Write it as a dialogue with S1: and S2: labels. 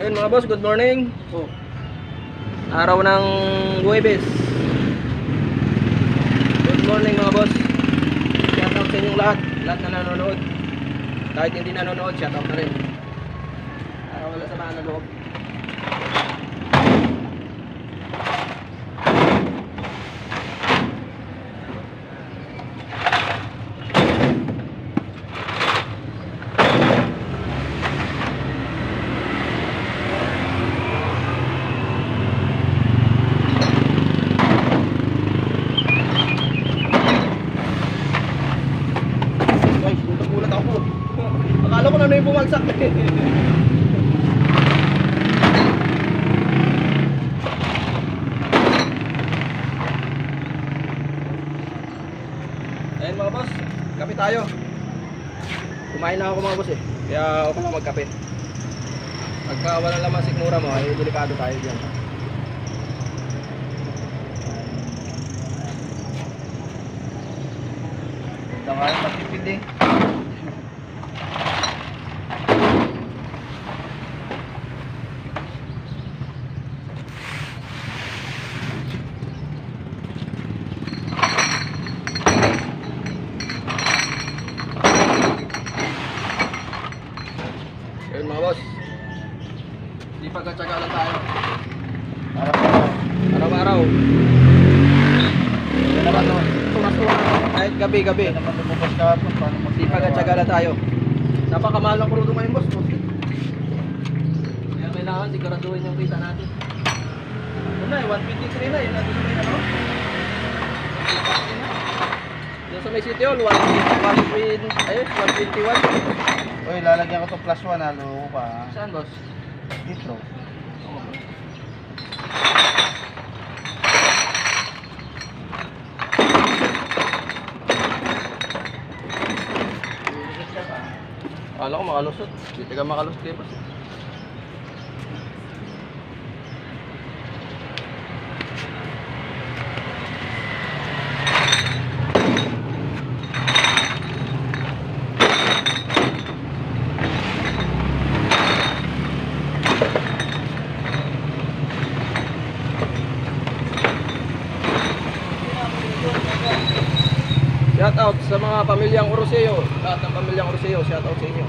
S1: Ayun mga boss, good morning.
S2: Oh.
S1: Araw ng Huwebes. Good morning mga boss. Shout out sa inyong lahat na nanonood. Kahit hindi nanonood, shout out na rin. Araw wala sa mga loob. Akala ko na ano yung bumagsak. Ayun mga boss, kape tayo. Kumain na ako mga boss eh. Kaya okay lang magkape. Pagka walang laman sikmura mo, ay delikado tayo dyan.
S2: Ito nga yung matipid eh.
S1: Ayun mga boss, di pagkatsaga lang tayo. Araw-araw.
S2: Yan naman doon.
S1: Kahit gabi-gabi.
S2: Yan naman lumabas kahapon. Paano
S1: Di pagkatsaga lang tayo. Napakamahal ng crudo ngayon boss. Kaya kailangan siguraduhin yung kita natin. Ano na eh, 123 na yun. Nandun sa may ano? Doon sa may City Hall, 121.
S2: Uy, lalagyan ko to +1 ha. Loko pa ha.
S1: Saan boss?
S2: Dito.
S1: Akala ko makalusot. Hindi ka makalusot eh boss. Shout out sa mga pamilyang Oroseo. Lahat ng pamilyang Oroseo, shout out sa inyo.